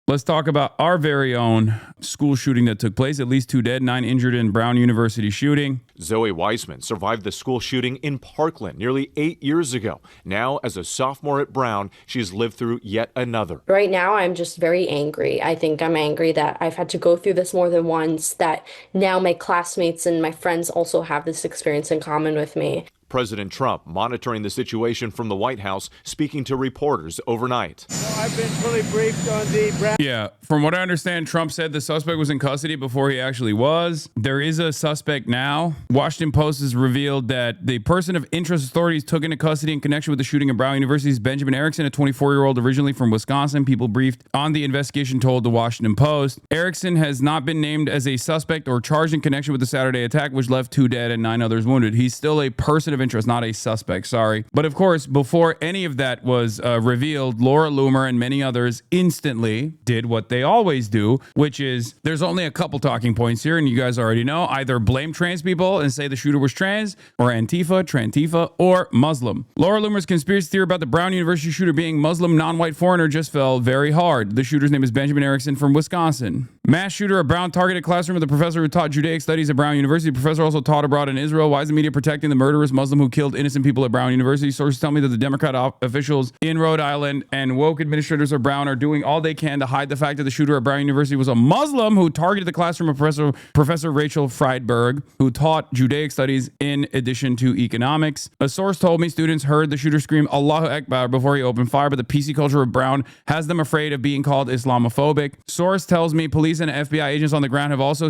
Let's talk about our very own school shooting that took place. At least 2 dead, 9 injured in Brown University shooting. Zoe Weissman survived the school shooting in Parkland nearly 8 years ago. Now, as a sophomore at Brown, she's lived through yet another. Right now, I'm just very angry. I think I'm angry that I've had to go through this more than once, that now my classmates and my friends also have this experience in common with me. President Trump monitoring the situation from the White House, speaking to reporters overnight. I've been fully briefed on the Brown. Yeah, from what I understand, Trump said the suspect was in custody before he actually was. There is a suspect now. Washington Post has revealed that the person of interest authorities took into custody in connection with the shooting at Brown University's Benjamin Erickson, a 24-year-old originally from Wisconsin. People briefed on the investigation told the Washington Post. Erickson has not been named as a suspect or charged in connection with the Saturday attack, which left 2 dead and 9 others wounded. He's still a person of interest, not a suspect, sorry. But of course, before any of that was revealed, Laura Loomer and many others instantly did what they always do, which is there's only a couple talking points here, and you guys already know. Either blame trans people and say the shooter was trans, or Antifa, Trantifa, or Muslim. Laura Loomer's conspiracy theory about the Brown University shooter being Muslim non-white foreigner just fell very hard. The shooter's name is Benjamin Erickson from Wisconsin. Mass shooter at Brown targeted classroom of the professor who taught Judaic studies at Brown University. The professor also taught abroad in Israel. Why is the media protecting the murderous Muslim who killed innocent people at Brown University? Sources tell me that the Democrat officials in Rhode Island and woke administrators of Brown are doing all they can to hide the fact that the shooter at Brown University was a Muslim who targeted the classroom of Professor Rachel Friedberg, who taught Judaic studies in addition to economics. A source told me students heard the shooter scream Allahu Akbar before he opened fire, but the PC culture of Brown has them afraid of being called Islamophobic. Source tells me police and FBI agents on the ground have also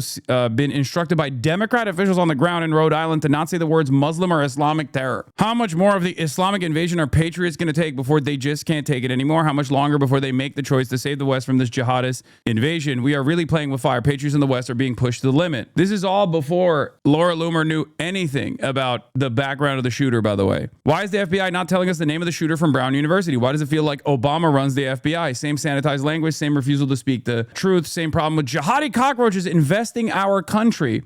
been instructed by Democrat officials on the ground in Rhode Island to not say the words Muslim or Islamic terror. How much more of the Islamic invasion are patriots going to take before they just can't take it anymore? How much longer before they make the choice to save the West from this jihadist invasion? We are really playing with fire. Patriots in the West are being pushed to the limit. This is all before Laura Loomer knew anything about the background of the shooter, by the way. Why is the FBI not telling us the name of the shooter from Brown University? Why does it feel like Obama runs the FBI? Same sanitized language, same refusal to speak the truth, same problem with jihadi cockroaches infesting our country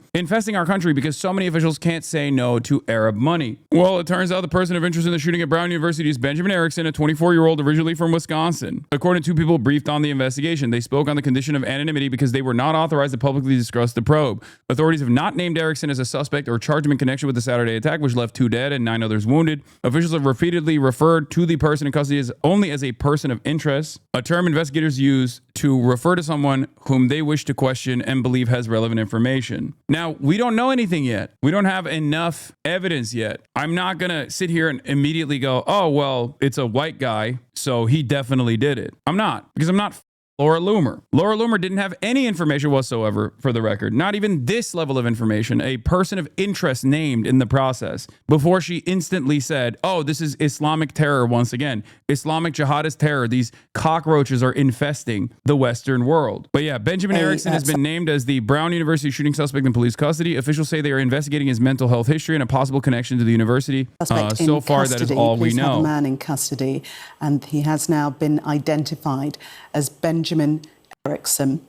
because so many officials can't say no to Arab money. Well, it turns out the person of interest in the shooting at Brown University is Benjamin Erickson, a 24-year-old originally from Wisconsin. According to people briefed on the investigation, they spoke on the condition of anonymity because they were not authorized to publicly discuss the probe. Authorities have not named Erickson as a suspect or charged him in connection with the Saturday attack, which left 2 dead and 9 others wounded. Officials have repeatedly referred to the person in custody as only as a person of interest, a term investigators use to refer to someone whom they wish to question and believe has relevant information. Now, we don't know anything yet. We don't have enough evidence yet. I'm not going to sit here and immediately go, oh, well, it's a white guy, so he definitely did it. I'm not, because I'm not Laura Loomer. Laura Loomer didn't have any information whatsoever, for the record. Not even this level of information, a person of interest named in the process, before she instantly said, oh, this is Islamic terror once again. Islamic jihadist terror. These cockroaches are infesting the Western world. But yeah, Benjamin Erickson has been named as the Brown University shooting suspect in police custody. Officials say they are investigating his mental health history and a possible connection to the university. So far, that is all we know. Have a man in custody, and he has now been identified as Benjamin Erickson.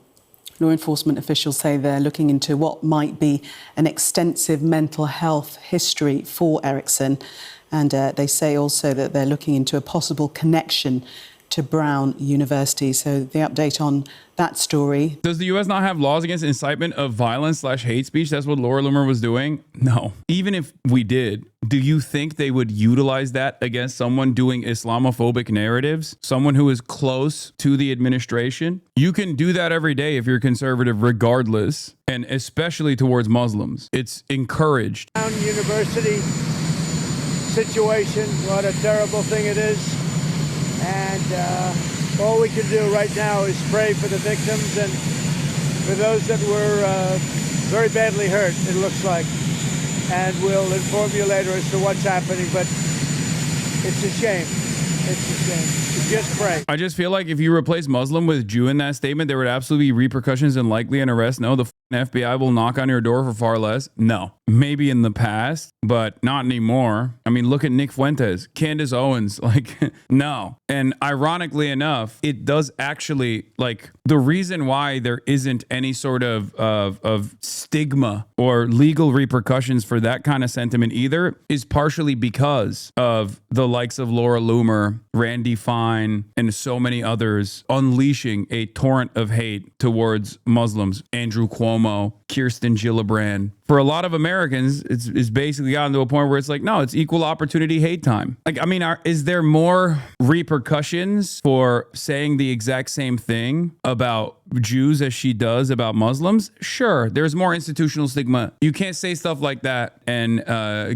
Law enforcement officials say they're looking into what might be an extensive mental health history for Erickson. And they say also that they're looking into a possible connection to Brown University. So the update on that story. Does the U.S. not have laws against incitement of violence / hate speech? That's what Laura Loomer was doing? No. Even if we did, do you think they would utilize that against someone doing Islamophobic narratives? Someone who is close to the administration? You can do that every day if you're conservative regardless, and especially towards Muslims. It's encouraged. Brown University situation, what a terrible thing it is. And all we can do right now is pray for the victims and for those that were very badly hurt, it looks like. And we'll inform you later as to what's happening, but it's a shame. It's a shame. Just pray. I just feel like if you replace Muslim with Jew in that statement, there would absolutely be repercussions and likely an arrest. No, the FBI will knock on your door for far less. No. maybe in the past, but not anymore. I mean, look at Nick Fuentes, Candace Owens, like, no. And ironically enough, it does actually, like, the reason why there isn't any sort of stigma or legal repercussions for that kind of sentiment either is partially because of the likes of Laura Loomer, Randy Fine, and so many others unleashing a torrent of hate towards Muslims. Andrew Cuomo, Kirsten Gillibrand. For a lot of Americans, it's basically gotten to a point where it's like, no, it's equal opportunity hate time. Like, I mean, is there more repercussions for saying the exact same thing about Jews as she does about Muslims? Sure, there's more institutional stigma. You can't say stuff like that and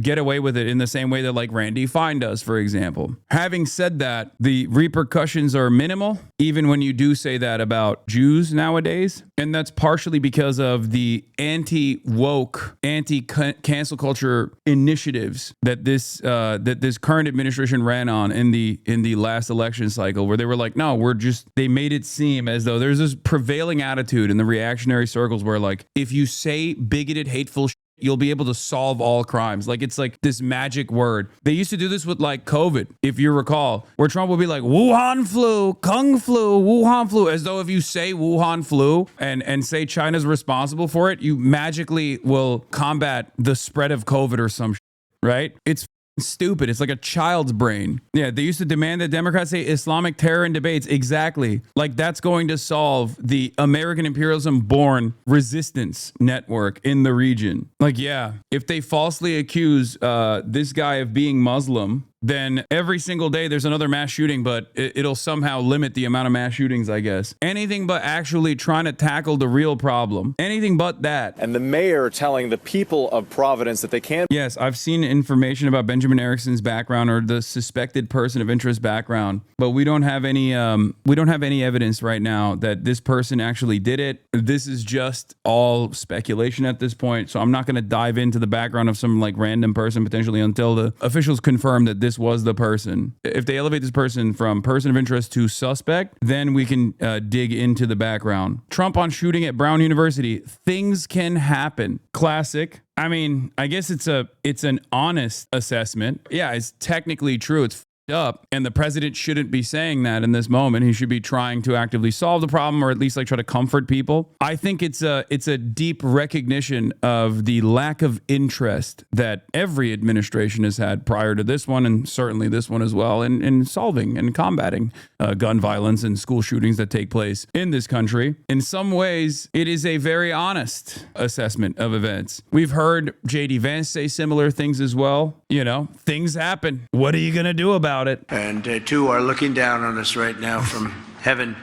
get away with it in the same way that like Randy Fine does, for example. Having said that, the repercussions are minimal, even when you do say that about Jews nowadays. And that's partially because of the anti-woke, anti-cancel culture initiatives that this current administration ran on in the last election cycle, where they were like, no, they made it seem as though there's this prevailing attitude in the reactionary circles where like, if you say bigoted, hateful you'll be able to solve all crimes. Like, it's like this magic word. They used to do this with like COVID, if you recall, where Trump would be like, Wuhan flu, Kung flu, Wuhan flu, as though if you say Wuhan flu and say China's responsible for it, you magically will combat the spread of COVID or some shit, right? It's stupid. It's like a child's brain. Yeah, they used to demand that Democrats say Islamic terror in debates. Exactly. Like, that's going to solve the American imperialism born resistance network in the region. Like, yeah, if they falsely accuse this guy of being Muslim, then every single day there's another mass shooting, but it'll somehow limit the amount of mass shootings, I guess. Anything but actually trying to tackle the real problem. Anything but that. And the mayor telling the people of Providence that they can't. Yes, I've seen information about Benjamin Erickson's background or the suspected person of interest background, but we don't have any evidence right now that this person actually did it. This is just all speculation at this point, so I'm not going to dive into the background of some like random person potentially until the officials confirm that this was the person. If they elevate this person from person of interest to suspect, then we can dig into the background. Trump on shooting at Brown University. Things can happen. Classic. I mean, I guess it's an honest assessment. Yeah, it's technically true. It's up, and the president shouldn't be saying that in this moment. He should be trying to actively solve the problem, or at least like try to comfort people. I think it's a deep recognition of the lack of interest that every administration has had prior to this one, and certainly this one as well, in solving and combating gun violence and school shootings that take place in this country. In some ways, it is a very honest assessment of events. We've heard J.D. Vance say similar things as well. You know, things happen. What are you going to do about it? And two are looking down on us right now from heaven.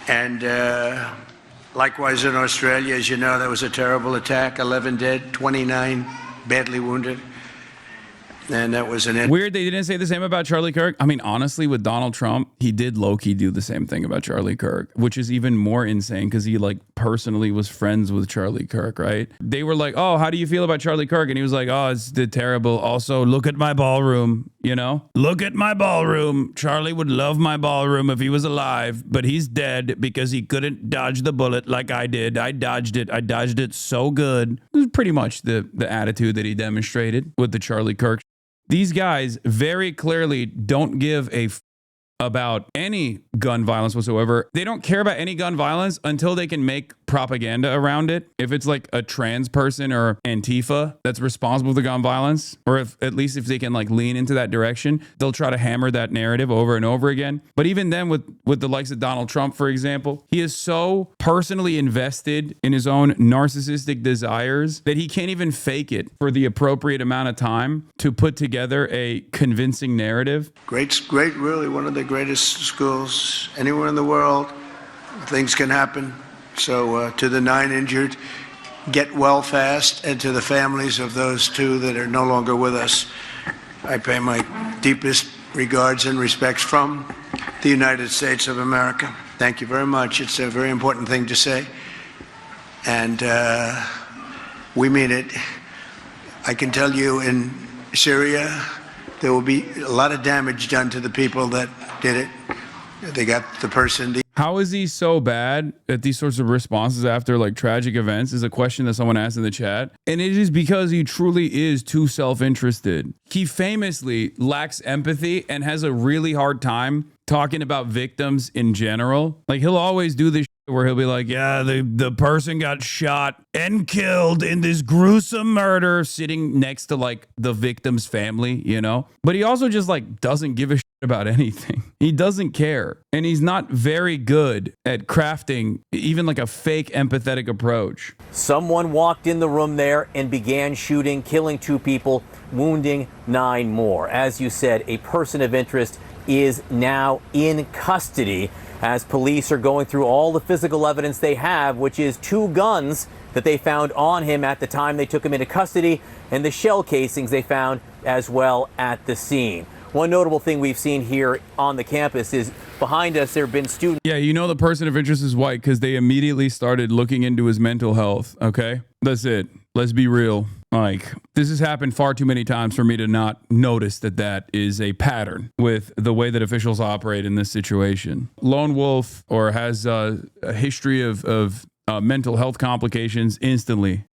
And likewise in Australia, as you know, that was a terrible attack. 11 dead, 29 badly wounded. And that was an end. Weird they didn't say the same about Charlie Kirk. I mean, honestly, with Donald Trump, he did low-key do the same thing about Charlie Kirk, which is even more insane because he like personally was friends with Charlie Kirk, right? They were like, oh, how do you feel about Charlie Kirk? And he was like, oh, it's terrible. Also, look at my ballroom, you know? Look at my ballroom. Charlie would love my ballroom if he was alive, but he's dead because he couldn't dodge the bullet like I did. I dodged it so good. It was pretty much the attitude that he demonstrated with the Charlie Kirk. These guys very clearly don't give a about any gun violence whatsoever. They don't care about any gun violence until they can make propaganda around it. If it's like a trans person or Antifa that's responsible for the gun violence, or if at least if they can like lean into that direction, they'll try to hammer that narrative over and over again. But even then with the likes of Donald Trump, for example, he is so personally invested in his own narcissistic desires that he can't even fake it for the appropriate amount of time to put together a convincing narrative. Great, really one of the greatest schools anywhere in the world. Things can happen. So to the 9 injured, get well fast, and to the families of those 2 that are no longer with us, I pay my deepest regards and respects from the United States of America. Thank you very much. It's a very important thing to say, and we mean it. I can tell you in Syria, there will be a lot of damage done to the people that did it. They got the person. How is he so bad at these sorts of responses after like tragic events is a question that someone asked in the chat. And it is because he truly is too self-interested. He famously lacks empathy and has a really hard time talking about victims in general. Like he'll always do this where he'll be like, yeah, the person got shot and killed in this gruesome murder, sitting next to like the victim's family, you know? But he also just like doesn't give a shit about anything. He doesn't care. And he's not very good at crafting even like a fake empathetic approach. Someone walked in the room there and began shooting, killing 2 people, wounding 9 more. As you said, a person of interest is now in custody as police are going through all the physical evidence they have, which is 2 guns that they found on him at the time they took him into custody and the shell casings they found as well at the scene. One notable thing we've seen here on the campus is behind us there have been students. Yeah, you know the person of interest is white because they immediately started looking into his mental health, okay? That's it. Let's be real. Like, this has happened far too many times for me to not notice that that is a pattern with the way that officials operate in this situation. Lone wolf or has a history of mental health complications instantly.